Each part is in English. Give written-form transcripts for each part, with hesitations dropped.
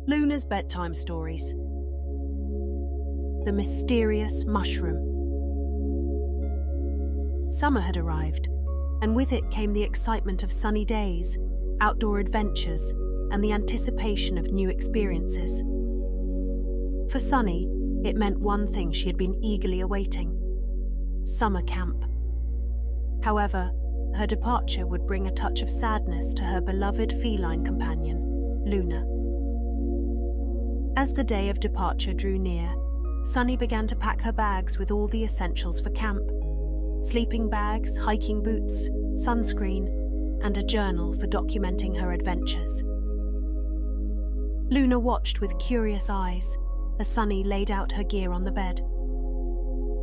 Luna's Bedtime Stories. The Mysterious Mushroom. Summer had arrived, and with it came the excitement of sunny days, outdoor adventures, and the anticipation of new experiences. For Sunny, it meant one thing she had been eagerly awaiting: summer camp. However, her departure would bring a touch of sadness to her beloved feline companion, Luna. As the day of departure drew near, Sunny began to pack her bags with all the essentials for camp: sleeping bags, hiking boots, sunscreen, and a journal for documenting her adventures. Luna watched with curious eyes as Sunny laid out her gear on the bed.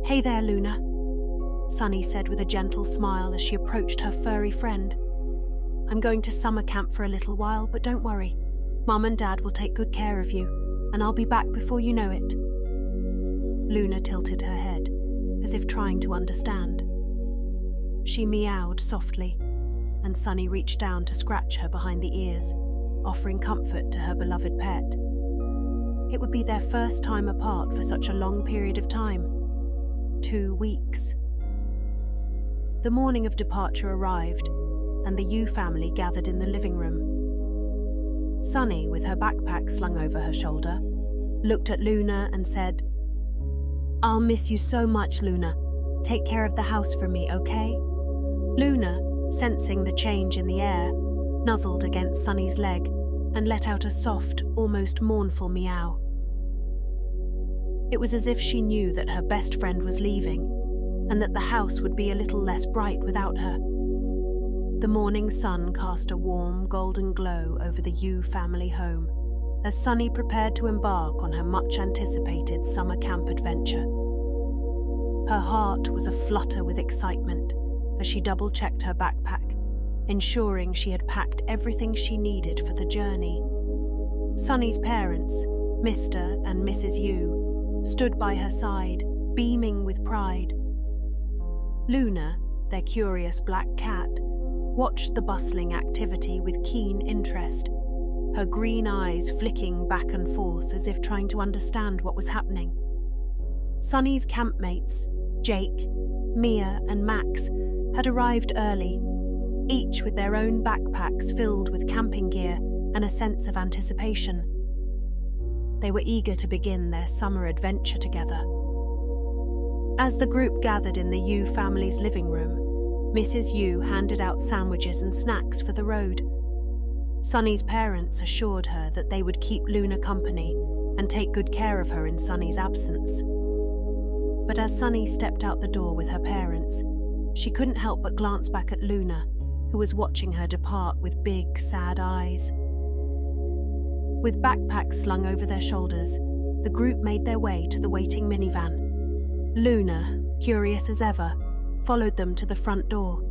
"Hey there, Luna," Sunny said with a gentle smile as she approached her furry friend. "I'm going to summer camp for a little while, but don't worry. Mum and Dad will take good care of you, and I'll be back before you know it." Luna tilted her head, as if trying to understand. She meowed softly, and Sunny reached down to scratch her behind the ears, offering comfort to her beloved pet. It would be their first time apart for such a long period of time. 2 weeks. The morning of departure arrived, and the Yu family gathered in the living room. Sunny, with her backpack slung over her shoulder, looked at Luna and said, "I'll miss you so much, Luna. Take care of the house for me, okay?" Luna, sensing the change in the air, nuzzled against Sunny's leg and let out a soft, almost mournful meow. It was as if she knew that her best friend was leaving, and that the house would be a little less bright without her. The morning sun cast a warm, golden glow over the Yu family home as Sunny prepared to embark on her much-anticipated summer camp adventure. Her heart was aflutter with excitement as she double-checked her backpack, ensuring she had packed everything she needed for the journey. Sunny's parents, Mr. and Mrs. Yu, stood by her side, beaming with pride. Luna, their curious black cat, watched the bustling activity with keen interest, her green eyes flicking back and forth as if trying to understand what was happening. Sunny's campmates, Jake, Mia, and Max, had arrived early, each with their own backpacks filled with camping gear and a sense of anticipation. They were eager to begin their summer adventure together. As the group gathered in the Yu family's living room, Mrs. Yu handed out sandwiches and snacks for the road. Sunny's parents assured her that they would keep Luna company and take good care of her in Sunny's absence. But as Sunny stepped out the door with her parents, she couldn't help but glance back at Luna, who was watching her depart with big, sad eyes. With backpacks slung over their shoulders, the group made their way to the waiting minivan. Luna, curious as ever, followed them to the front door.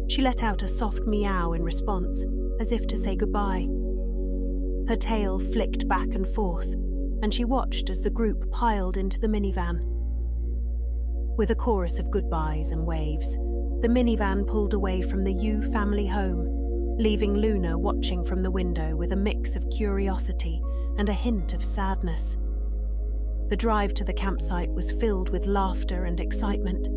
She let out a soft meow in response, as if to say goodbye. Her tail flicked back and forth, and she watched as the group piled into the minivan. With a chorus of goodbyes and waves, the minivan pulled away from the Yu family home, leaving Luna watching from the window with a mix of curiosity and a hint of sadness. The drive to the campsite was filled with laughter and excitement.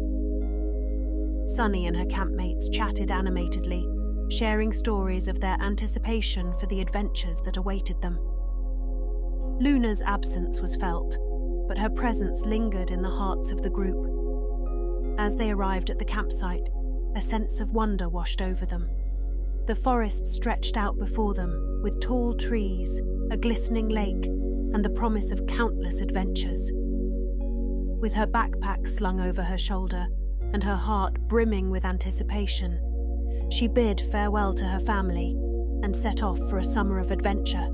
Sunny and her campmates chatted animatedly, sharing stories of their anticipation for the adventures that awaited them. Luna's absence was felt, but her presence lingered in the hearts of the group. As they arrived at the campsite, a sense of wonder washed over them. The forest stretched out before them, with tall trees, a glistening lake, and the promise of countless adventures. With her backpack slung over her shoulder and her heart brimming with anticipation, she bid farewell to her family and set off for a summer of adventure.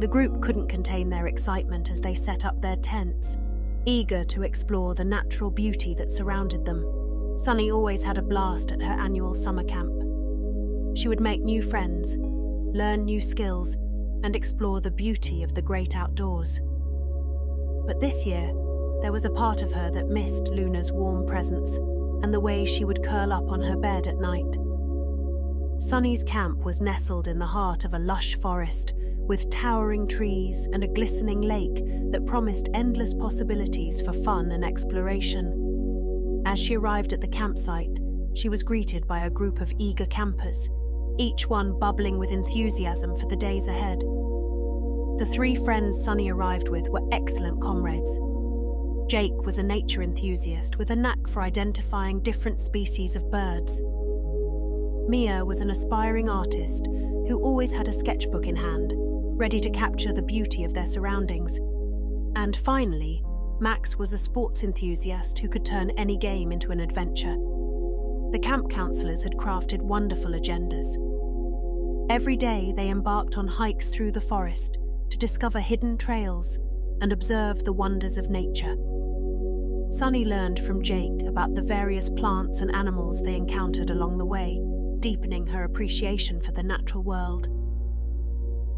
The group couldn't contain their excitement as they set up their tents, eager to explore the natural beauty that surrounded them. Sunny always had a blast at her annual summer camp. She would make new friends, learn new skills, and explore the beauty of the great outdoors. But this year, there was a part of her that missed Luna's warm presence and the way she would curl up on her bed at night. Sunny's camp was nestled in the heart of a lush forest with towering trees and a glistening lake that promised endless possibilities for fun and exploration. As she arrived at the campsite, she was greeted by a group of eager campers, each one bubbling with enthusiasm for the days ahead. The three friends Sunny arrived with were excellent comrades. Jake was a nature enthusiast with a knack for identifying different species of birds. Mia was an aspiring artist who always had a sketchbook in hand, ready to capture the beauty of their surroundings. And finally, Max was a sports enthusiast who could turn any game into an adventure. The camp counselors had crafted wonderful agendas. Every day they embarked on hikes through the forest to discover hidden trails and observe the wonders of nature. Sunny learned from Jake about the various plants and animals they encountered along the way, deepening her appreciation for the natural world.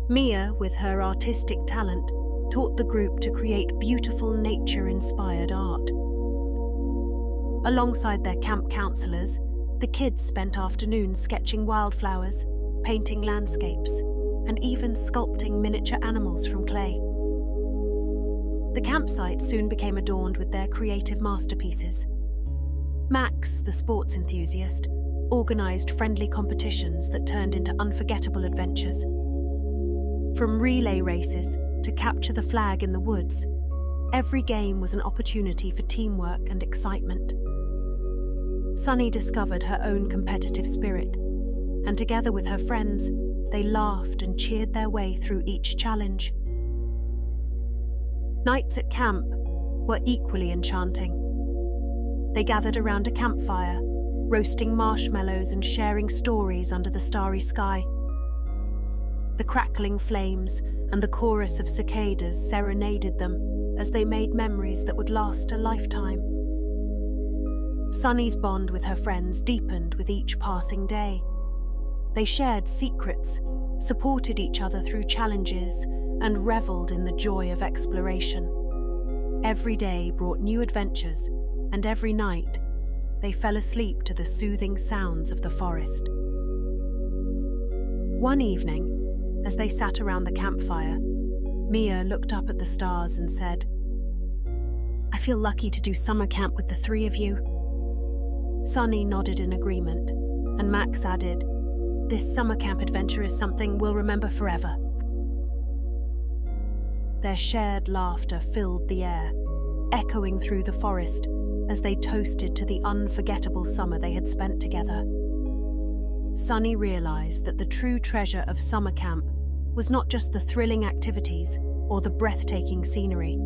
Mia, with her artistic talent, taught the group to create beautiful nature-inspired art. Alongside their camp counselors, the kids spent afternoons sketching wildflowers, painting landscapes, and even sculpting miniature animals from clay. The campsite soon became adorned with their creative masterpieces. Max, the sports enthusiast, organised friendly competitions that turned into unforgettable adventures. From relay races to capture the flag in the woods, every game was an opportunity for teamwork and excitement. Sunny discovered her own competitive spirit, and together with her friends, they laughed and cheered their way through each challenge. Nights at camp were equally enchanting. They gathered around a campfire, roasting marshmallows and sharing stories under the starry sky. The crackling flames and the chorus of cicadas serenaded them as they made memories that would last a lifetime. Sunny's bond with her friends deepened with each passing day. They shared secrets, supported each other through challenges, and reveled in the joy of exploration. Every day brought new adventures, and every night they fell asleep to the soothing sounds of the forest. One evening, as they sat around the campfire, Mia looked up at the stars and said, "I feel lucky to do summer camp with the three of you." Sunny nodded in agreement, and Max added, "This summer camp adventure is something we'll remember forever." Their shared laughter filled the air, echoing through the forest as they toasted to the unforgettable summer they had spent together. Sunny realized that the true treasure of summer camp was not just the thrilling activities or the breathtaking scenery.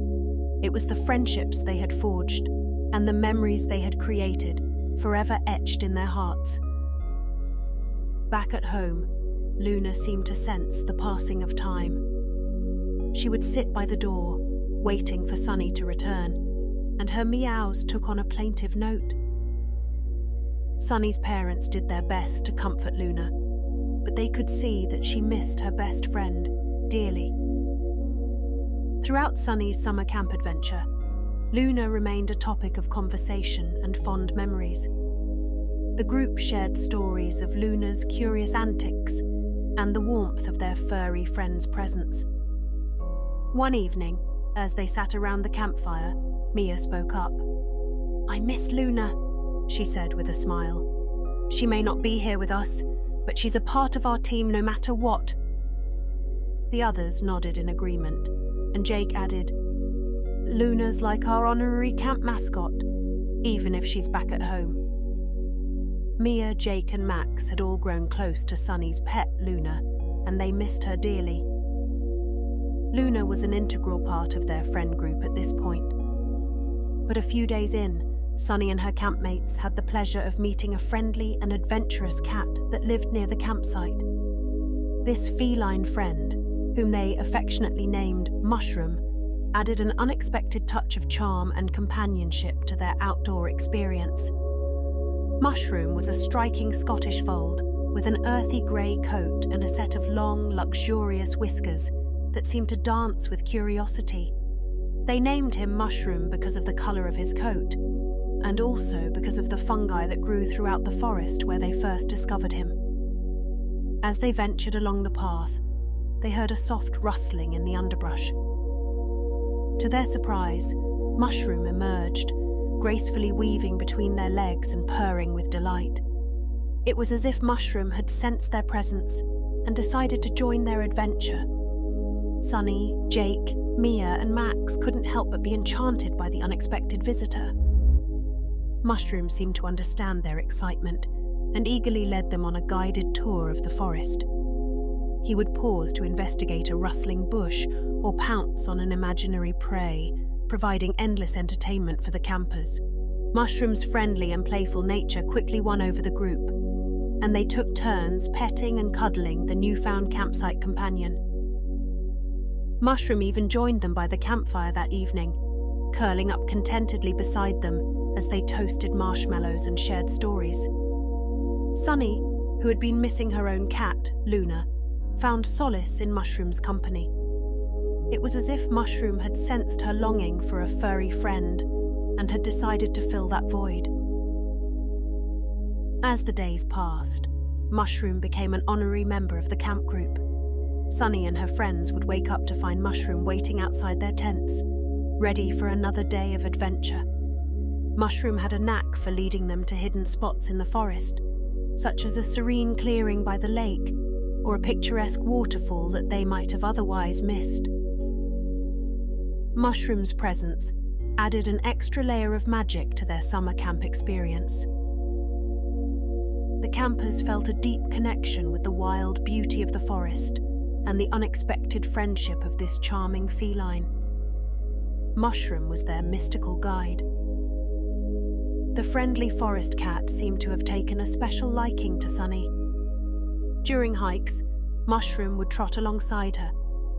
It was the friendships they had forged and the memories they had created, forever etched in their hearts. Back at home, Luna seemed to sense the passing of time. She would sit by the door, waiting for Sunny to return, and her meows took on a plaintive note. Sunny's parents did their best to comfort Luna, but they could see that she missed her best friend dearly. Throughout Sunny's summer camp adventure, Luna remained a topic of conversation and fond memories. The group shared stories of Luna's curious antics and the warmth of their furry friend's presence. One evening, as they sat around the campfire, Mia spoke up. "I miss Luna," she said with a smile. "She may not be here with us, but she's a part of our team no matter what." The others nodded in agreement, and Jake added, "Luna's like our honorary camp mascot, even if she's back at home." Mia, Jake, and Max had all grown close to Sunny's pet, Luna, and they missed her dearly. Luna was an integral part of their friend group at this point. But a few days in, Sunny and her campmates had the pleasure of meeting a friendly and adventurous cat that lived near the campsite. This feline friend, whom they affectionately named Mushroom, added an unexpected touch of charm and companionship to their outdoor experience. Mushroom was a striking Scottish fold with an earthy grey coat and a set of long, luxurious whiskers that seemed to dance with curiosity. They named him Mushroom because of the colour of his coat, and also because of the fungi that grew throughout the forest where they first discovered him. As they ventured along the path, they heard a soft rustling in the underbrush. To their surprise, Mushroom emerged, gracefully weaving between their legs and purring with delight. It was as if Mushroom had sensed their presence and decided to join their adventure. Sunny, Jake, Mia, and Max couldn't help but be enchanted by the unexpected visitor. Mushroom seemed to understand their excitement and eagerly led them on a guided tour of the forest. He would pause to investigate a rustling bush or pounce on an imaginary prey, providing endless entertainment for the campers. Mushroom's friendly and playful nature quickly won over the group, and they took turns petting and cuddling the newfound campsite companion. Mushroom even joined them by the campfire that evening, curling up contentedly beside them as they toasted marshmallows and shared stories. Sunny, who had been missing her own cat, Luna, found solace in Mushroom's company. It was as if Mushroom had sensed her longing for a furry friend and had decided to fill that void. As the days passed, Mushroom became an honorary member of the camp group. Sunny and her friends would wake up to find Mushroom waiting outside their tents, ready for another day of adventure. Mushroom had a knack for leading them to hidden spots in the forest, such as a serene clearing by the lake or a picturesque waterfall that they might have otherwise missed. Mushroom's presence added an extra layer of magic to their summer camp experience. The campers felt a deep connection with the wild beauty of the forest and the unexpected friendship of this charming feline. Mushroom was their mystical guide. The friendly forest cat seemed to have taken a special liking to Sunny. During hikes, Mushroom would trot alongside her,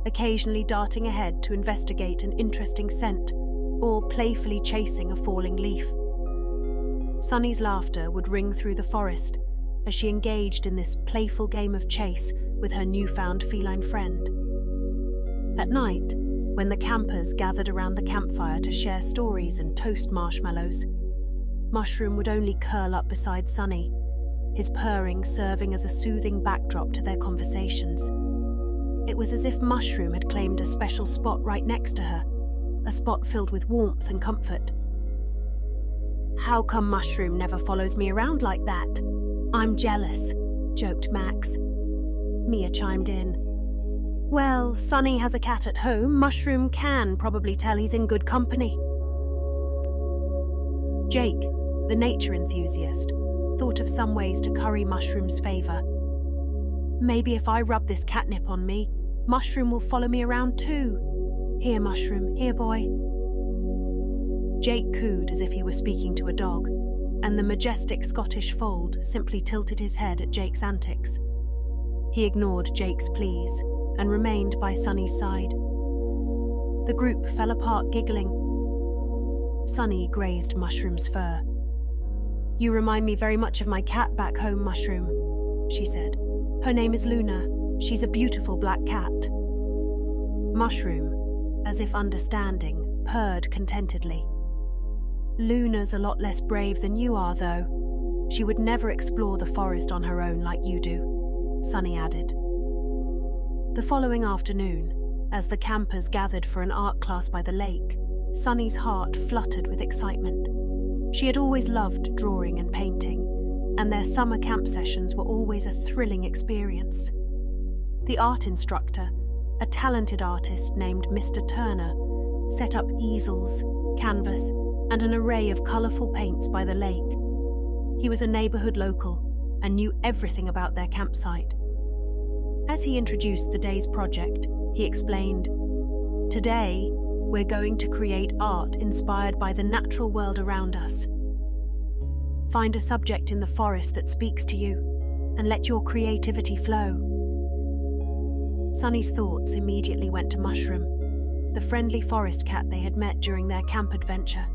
occasionally darting ahead to investigate an interesting scent or playfully chasing a falling leaf. Sunny's laughter would ring through the forest as she engaged in this playful game of chase with her newfound feline friend. At night, when the campers gathered around the campfire to share stories and toast marshmallows, Mushroom would only curl up beside Sunny, his purring serving as a soothing backdrop to their conversations. It was as if Mushroom had claimed a special spot right next to her, a spot filled with warmth and comfort. "How come Mushroom never follows me around like that? I'm jealous," joked Max. Mia chimed in. "Well, Sunny has a cat at home. Mushroom can probably tell he's in good company." Jake, the nature enthusiast, thought of some ways to curry Mushroom's favor. "Maybe if I rub this catnip on me, Mushroom will follow me around too. Here, Mushroom, here, boy." Jake cooed as if he were speaking to a dog, and the majestic Scottish fold simply tilted his head at Jake's antics. He ignored Jake's pleas and remained by Sunny's side. The group fell apart giggling. Sunny grazed Mushroom's fur. "You remind me very much of my cat back home, Mushroom," she said. "Her name is Luna. She's a beautiful black cat." Mushroom, as if understanding, purred contentedly. "Luna's a lot less brave than you are, though. She would never explore the forest on her own like you do," Sunny added. The following afternoon, as the campers gathered for an art class by the lake, Sunny's heart fluttered with excitement. She had always loved drawing and painting, and their summer camp sessions were always a thrilling experience. The art instructor, a talented artist named Mr. Turner, set up easels, canvas, and an array of colourful paints by the lake. He was a neighbourhood local and knew everything about their campsite. As he introduced the day's project, he explained, "Today, we're going to create art inspired by the natural world around us. Find a subject in the forest that speaks to you, and let your creativity flow." Sunny's thoughts immediately went to Mushroom, the friendly forest cat they had met during their camp adventure.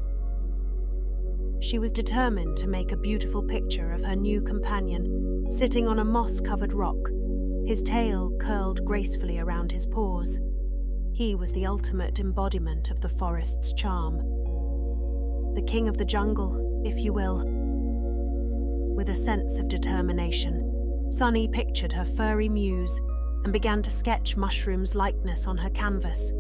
She was determined to make a beautiful picture of her new companion, sitting on a moss-covered rock, his tail curled gracefully around his paws. He was the ultimate embodiment of the forest's charm. The king of the jungle, if you will. With a sense of determination, Sunny pictured her furry Muse and began to sketch Mushroom's likeness on her canvas.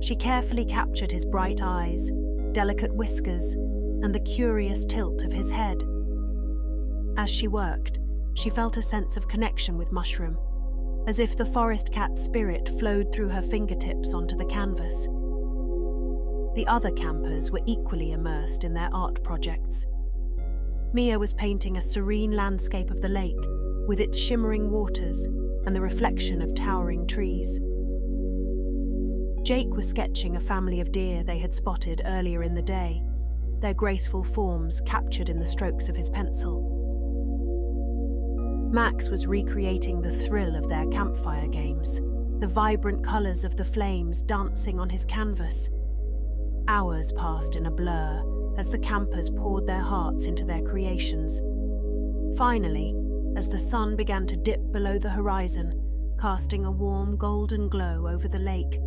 She carefully captured his bright eyes, delicate whiskers, and the curious tilt of his head. As she worked, she felt a sense of connection with Mushroom, as if the forest cat's spirit flowed through her fingertips onto the canvas. The other campers were equally immersed in their art projects. Mia was painting a serene landscape of the lake, with its shimmering waters and the reflection of towering trees. Jake was sketching a family of deer they had spotted earlier in the day, their graceful forms captured in the strokes of his pencil. Max was recreating the thrill of their campfire games, the vibrant colours of the flames dancing on his canvas. Hours passed in a blur as the campers poured their hearts into their creations. Finally, as the sun began to dip below the horizon, casting a warm golden glow over the lake,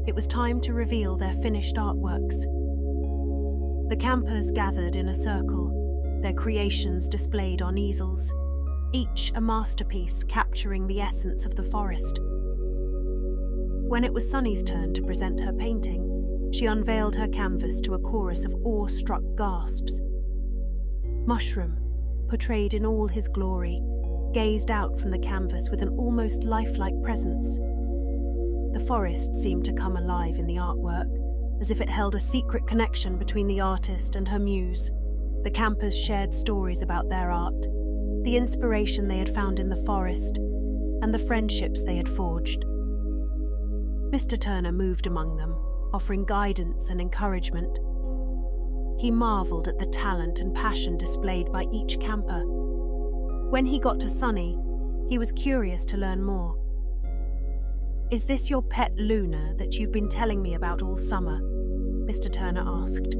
it was time to reveal their finished artworks. The campers gathered in a circle, their creations displayed on easels, each a masterpiece capturing the essence of the forest. When it was Sunny's turn to present her painting, she unveiled her canvas to a chorus of awe-struck gasps. Mushroom, portrayed in all his glory, gazed out from the canvas with an almost lifelike presence. The forest seemed to come alive in the artwork, as if it held a secret connection between the artist and her muse. The campers shared stories about their art, the inspiration they had found in the forest, and the friendships they had forged. Mr. Turner moved among them, offering guidance and encouragement. He marvelled at the talent and passion displayed by each camper. When he got to Sunny, he was curious to learn more. "Is this your pet Luna that you've been telling me about all summer?" Mr. Turner asked.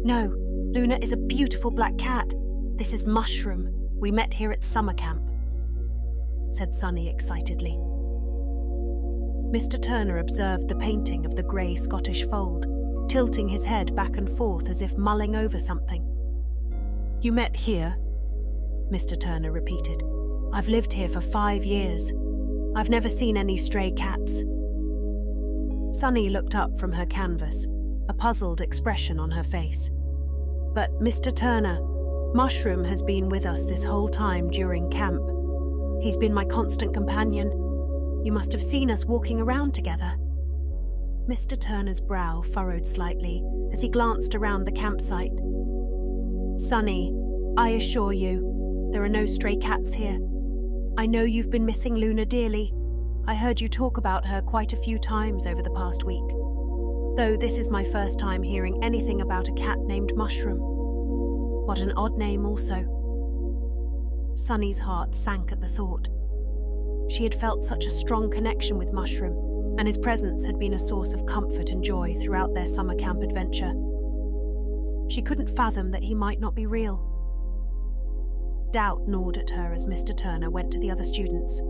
"No, Luna is a beautiful black cat. This is Mushroom. We met here at summer camp," said Sunny excitedly. Mr. Turner observed the painting of the grey Scottish fold, tilting his head back and forth as if mulling over something. "You met here?" Mr. Turner repeated. "I've lived here for 5 years. I've never seen any stray cats." Sunny looked up from her canvas, a puzzled expression on her face. "But, Mr. Turner, Mushroom has been with us this whole time during camp. He's been my constant companion. You must have seen us walking around together." Mr. Turner's brow furrowed slightly as he glanced around the campsite. "Sunny, I assure you, there are no stray cats here. I know you've been missing Luna dearly. I heard you talk about her quite a few times over the past week. Though this is my first time hearing anything about a cat named Mushroom. What an odd name also." Sunny's heart sank at the thought. She had felt such a strong connection with Mushroom, and his presence had been a source of comfort and joy throughout their summer camp adventure. She couldn't fathom that he might not be real. Doubt gnawed at her as Mr. Turner went to the other students.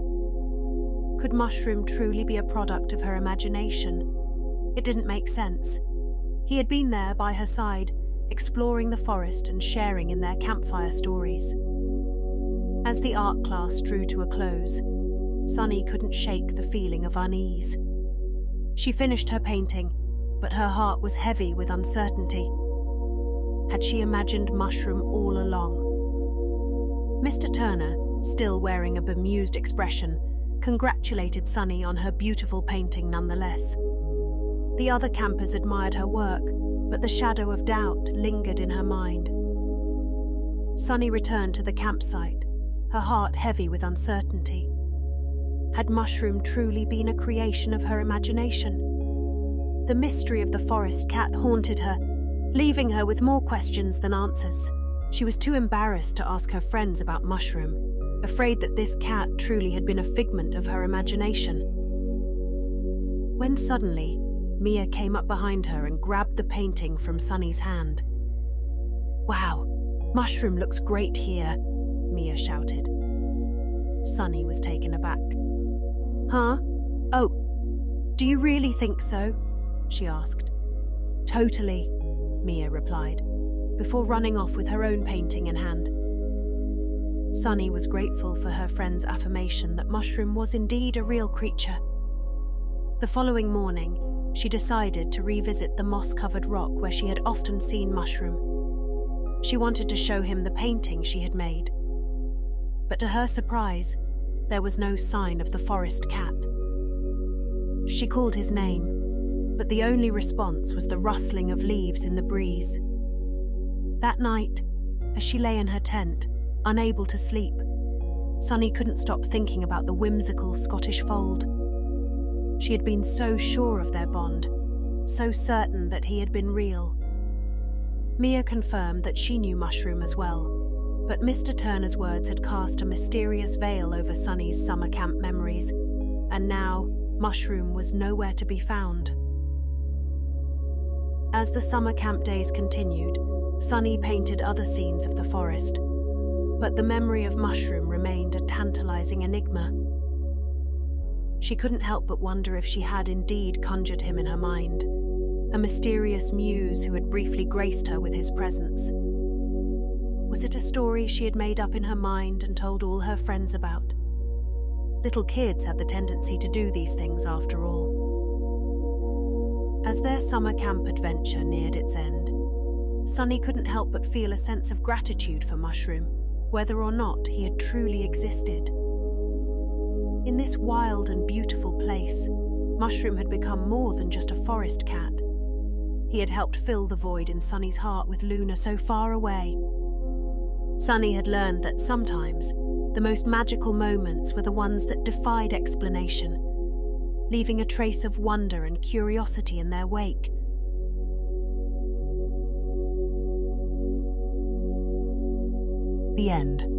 Could Mushroom truly be a product of her imagination? It didn't make sense. He had been there by her side, exploring the forest and sharing in their campfire stories. As the art class drew to a close, Sunny couldn't shake the feeling of unease. She finished her painting, but her heart was heavy with uncertainty. Had she imagined Mushroom all along? Mr. Turner, still wearing a bemused expression, congratulated Sunny on her beautiful painting nonetheless. The other campers admired her work, but the shadow of doubt lingered in her mind. Sunny returned to the campsite, her heart heavy with uncertainty. Had Mushroom truly been a creation of her imagination? The mystery of the forest cat haunted her, leaving her with more questions than answers. She was too embarrassed to ask her friends about Mushroom, afraid that this cat truly had been a figment of her imagination. When suddenly, Mia came up behind her and grabbed the painting from Sunny's hand. "Wow, Mushroom looks great here," Mia shouted. Sunny was taken aback. "Huh? Oh, do you really think so?" she asked. "Totally," Mia replied, before running off with her own painting in hand. Sunny was grateful for her friend's affirmation that Mushroom was indeed a real creature. The following morning, she decided to revisit the moss-covered rock where she had often seen Mushroom. She wanted to show him the painting she had made. But to her surprise, there was no sign of the forest cat. She called his name, but the only response was the rustling of leaves in the breeze. That night, as she lay in her tent, unable to sleep, Sunny couldn't stop thinking about the whimsical Scottish fold. She had been so sure of their bond, so certain that he had been real. Mia confirmed that she knew Mushroom as well, but Mr. Turner's words had cast a mysterious veil over Sunny's summer camp memories, and now Mushroom was nowhere to be found. As the summer camp days continued, Sunny painted other scenes of the forest, but the memory of Mushroom remained a tantalizing enigma. She couldn't help but wonder if she had indeed conjured him in her mind, a mysterious muse who had briefly graced her with his presence. Was it a story she had made up in her mind and told all her friends about? Little kids had the tendency to do these things after all. As their summer camp adventure neared its end, Sunny couldn't help but feel a sense of gratitude for Mushroom, whether or not he had truly existed. In this wild and beautiful place, Mushroom had become more than just a forest cat. He had helped fill the void in Sunny's heart with Luna so far away. Sunny had learned that sometimes the most magical moments were the ones that defied explanation, leaving a trace of wonder and curiosity in their wake. The end.